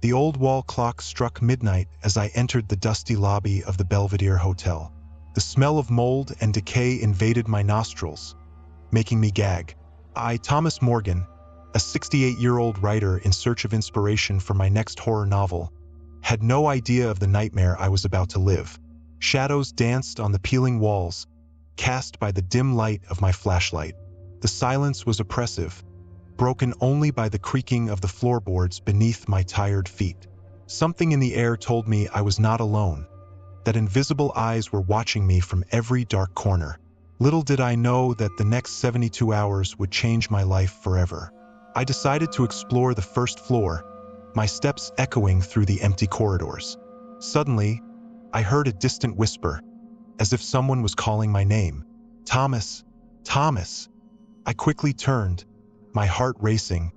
The old wall clock struck midnight as I entered the dusty lobby of the Belvedere Hotel. The smell of mold and decay invaded my nostrils, making me gag. Thomas Morgan, a 68-year-old writer in search of inspiration for my next horror novel, had no idea of the nightmare I was about to live. Shadows danced on the peeling walls, cast by the dim light of my flashlight. The silence was oppressive, broken only by the creaking of the floorboards beneath my tired feet. Something in the air told me I was not alone, that invisible eyes were watching me from every dark corner. Little did I know that the next 72 hours would change my life forever. I decided to explore the first floor, my steps echoing through the empty corridors. Suddenly, I heard a distant whisper, as if someone was calling my name. Thomas, Thomas. I quickly turned, my heart racing,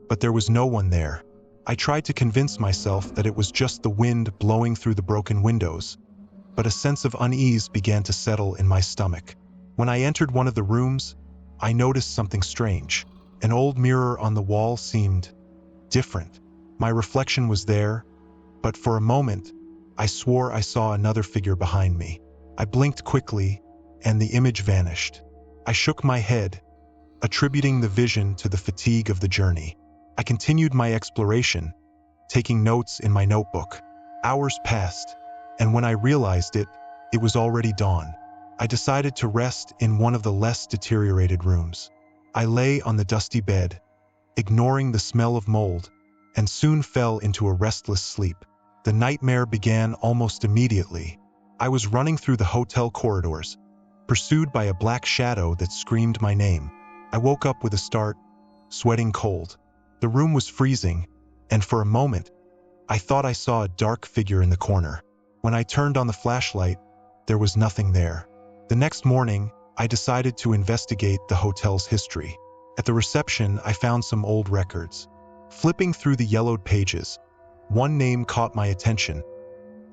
but there was no one there. I tried to convince myself that it was just the wind blowing through the broken windows, but a sense of unease began to settle in my stomach. When I entered one of the rooms, I noticed something strange. An old mirror on the wall seemed different. My reflection was there, but for a moment, I swore I saw another figure behind me. I blinked quickly, and the image vanished. I shook my head, attributing the vision to the fatigue of the journey. I continued my exploration, taking notes in my notebook. Hours passed, and when I realized it, it was already dawn. I decided to rest in one of the less deteriorated rooms. I lay on the dusty bed, ignoring the smell of mold, and soon fell into a restless sleep. The nightmare began almost immediately. I was running through the hotel corridors, pursued by a black shadow that screamed my name. I woke up with a start, sweating cold. The room was freezing, and for a moment, I thought I saw a dark figure in the corner. When I turned on the flashlight, there was nothing there. The next morning, I decided to investigate the hotel's history. At the reception, I found some old records. Flipping through the yellowed pages, one name caught my attention: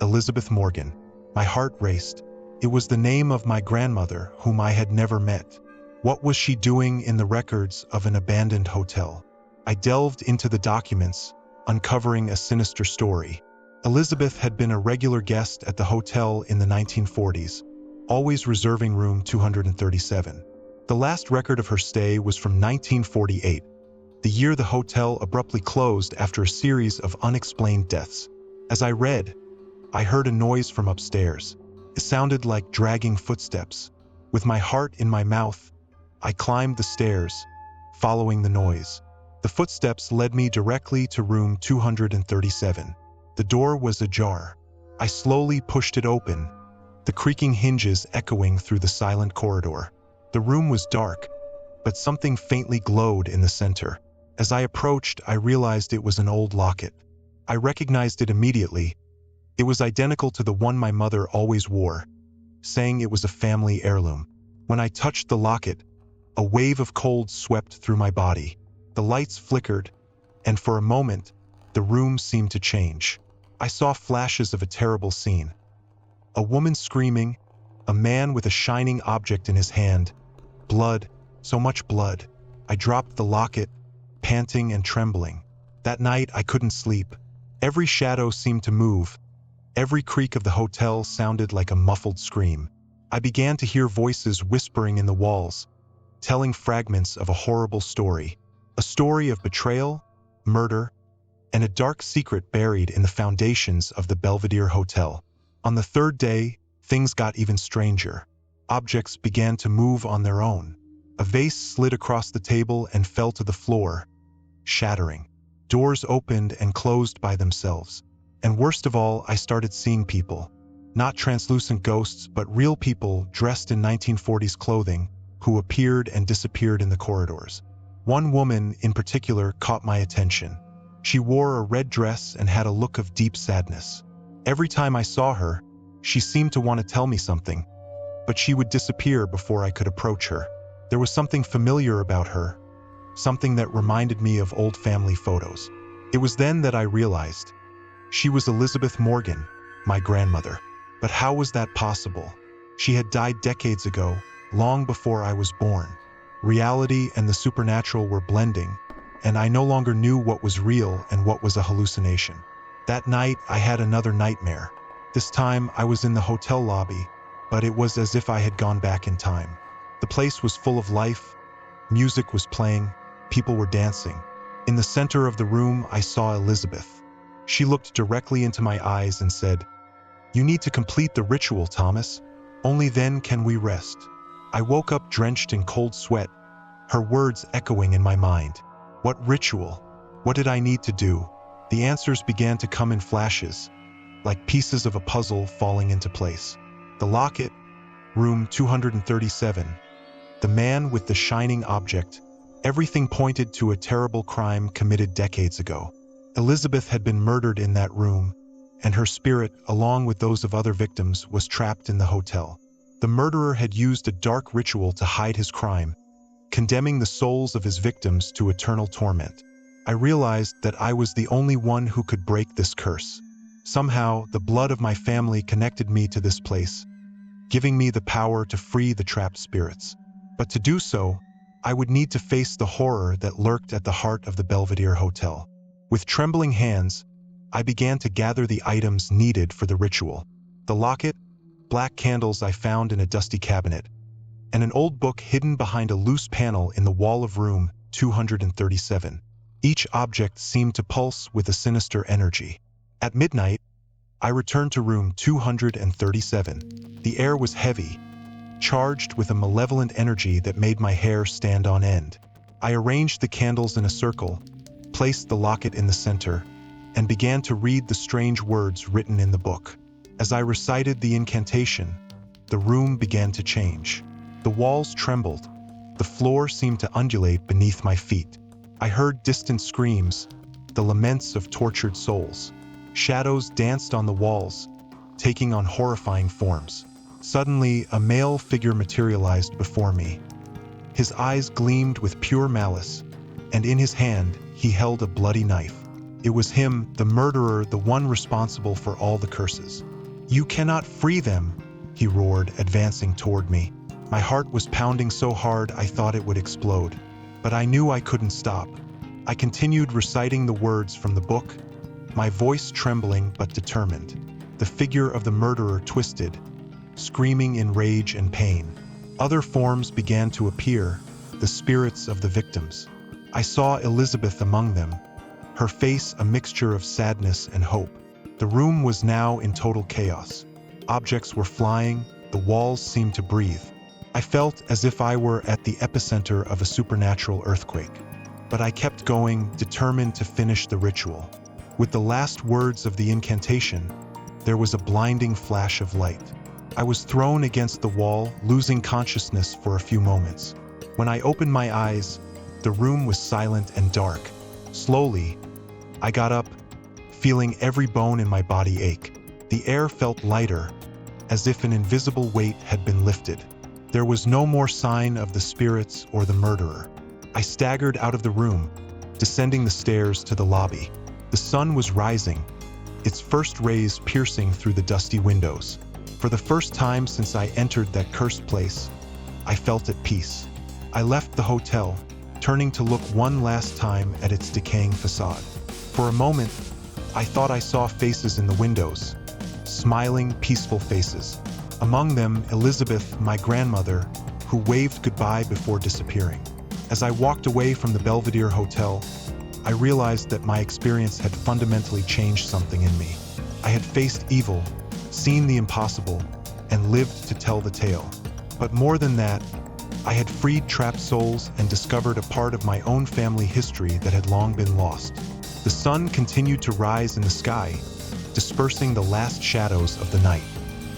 Elizabeth Morgan. My heart raced. It was the name of my grandmother, whom I had never met. What was she doing in the records of an abandoned hotel? I delved into the documents, uncovering a sinister story. Elizabeth had been a regular guest at the hotel in the 1940s, always reserving room 237. The last record of her stay was from 1948, the year the hotel abruptly closed after a series of unexplained deaths. As I read, I heard a noise from upstairs. It sounded like dragging footsteps. With my heart in my mouth, I climbed the stairs, following the noise. The footsteps led me directly to room 237. The door was ajar. I slowly pushed it open, the creaking hinges echoing through the silent corridor. The room was dark, but something faintly glowed in the center. As I approached, I realized it was an old locket. I recognized it immediately. It was identical to the one my mother always wore, saying it was a family heirloom. When I touched the locket, a wave of cold swept through my body. The lights flickered, and for a moment, the room seemed to change. I saw flashes of a terrible scene. A woman screaming, a man with a shining object in his hand. Blood, so much blood. I dropped the locket, panting and trembling. That night, I couldn't sleep. Every shadow seemed to move. Every creak of the hotel sounded like a muffled scream. I began to hear voices whispering in the walls, telling fragments of a horrible story. A story of betrayal, murder, and a dark secret buried in the foundations of the Belvedere Hotel. On the third day, things got even stranger. Objects began to move on their own. A vase slid across the table and fell to the floor, shattering. Doors opened and closed by themselves. And worst of all, I started seeing people. Not translucent ghosts, but real people dressed in 1940s clothing, who appeared and disappeared in the corridors. One woman in particular caught my attention. She wore a red dress and had a look of deep sadness. Every time I saw her, she seemed to want to tell me something, but she would disappear before I could approach her. There was something familiar about her, something that reminded me of old family photos. It was then that I realized she was Elizabeth Morgan, my grandmother. But how was that possible? She had died decades ago, long before I was born. Reality and the supernatural were blending, and I no longer knew what was real and what was a hallucination. That night, I had another nightmare. This time, I was in the hotel lobby, but it was as if I had gone back in time. The place was full of life, music was playing, people were dancing. In the center of the room, I saw Elizabeth. She looked directly into my eyes and said, "You need to complete the ritual, Thomas. Only then can we rest." I woke up drenched in cold sweat, her words echoing in my mind. What ritual? What did I need to do? The answers began to come in flashes, like pieces of a puzzle falling into place. The locket, room 237. The man with the shining object. Everything pointed to a terrible crime committed decades ago. Elizabeth had been murdered in that room, and her spirit, along with those of other victims, was trapped in the hotel. The murderer had used a dark ritual to hide his crime, condemning the souls of his victims to eternal torment. I realized that I was the only one who could break this curse. Somehow, the blood of my family connected me to this place, giving me the power to free the trapped spirits. But to do so, I would need to face the horror that lurked at the heart of the Belvedere Hotel. With trembling hands, I began to gather the items needed for the ritual. The locket, black candles I found in a dusty cabinet, and an old book hidden behind a loose panel in the wall of room 237. Each object seemed to pulse with a sinister energy. At midnight, I returned to room 237. The air was heavy, charged with a malevolent energy that made my hair stand on end. I arranged the candles in a circle, placed the locket in the center, and began to read the strange words written in the book. As I recited the incantation, the room began to change. The walls trembled. The floor seemed to undulate beneath my feet. I heard distant screams, the laments of tortured souls. Shadows danced on the walls, taking on horrifying forms. Suddenly, a male figure materialized before me. His eyes gleamed with pure malice, and in his hand, he held a bloody knife. It was him, the murderer, the one responsible for all the curses. "You cannot free them," he roared, advancing toward me. My heart was pounding so hard I thought it would explode. But I knew I couldn't stop. I continued reciting the words from the book, my voice trembling but determined. The figure of the murderer twisted, screaming in rage and pain. Other forms began to appear, the spirits of the victims. I saw Elizabeth among them, her face a mixture of sadness and hope. The room was now in total chaos. Objects were flying, the walls seemed to breathe. I felt as if I were at the epicenter of a supernatural earthquake. But I kept going, determined to finish the ritual. With the last words of the incantation, there was a blinding flash of light. I was thrown against the wall, losing consciousness for a few moments. When I opened my eyes, the room was silent and dark. Slowly, I got up, feeling every bone in my body ache. The air felt lighter, as if an invisible weight had been lifted. There was no more sign of the spirits or the murderer. I staggered out of the room, descending the stairs to the lobby. The sun was rising, its first rays piercing through the dusty windows. For the first time since I entered that cursed place, I felt at peace. I left the hotel, turning to look one last time at its decaying facade. For a moment, I thought I saw faces in the windows, smiling, peaceful faces. Among them, Elizabeth, my grandmother, who waved goodbye before disappearing. As I walked away from the Belvedere Hotel, I realized that my experience had fundamentally changed something in me. I had faced evil, seen the impossible, and lived to tell the tale. But more than that, I had freed trapped souls and discovered a part of my own family history that had long been lost. The sun continued to rise in the sky, dispersing the last shadows of the night.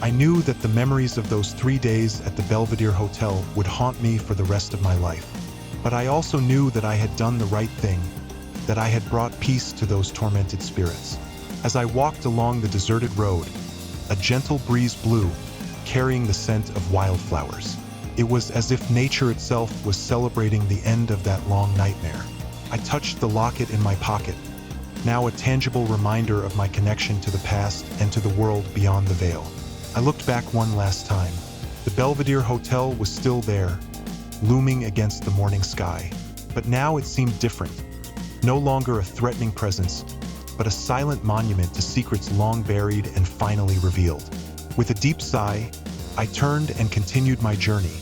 I knew that the memories of those 3 days at the Belvedere Hotel would haunt me for the rest of my life. But I also knew that I had done the right thing, that I had brought peace to those tormented spirits. As I walked along the deserted road, a gentle breeze blew, carrying the scent of wildflowers. It was as if nature itself was celebrating the end of that long nightmare. I touched the locket in my pocket, now a tangible reminder of my connection to the past and to the world beyond the veil. I looked back one last time. The Belvedere Hotel was still there, looming against the morning sky. But now it seemed different. No longer a threatening presence, but a silent monument to secrets long buried and finally revealed. With a deep sigh, I turned and continued my journey,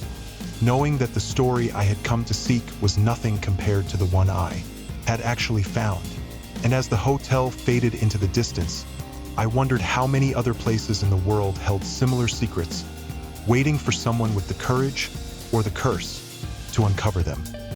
knowing that the story I had come to seek was nothing compared to the one I had actually found. And as the hotel faded into the distance, I wondered how many other places in the world held similar secrets, waiting for someone with the courage or the curse to uncover them.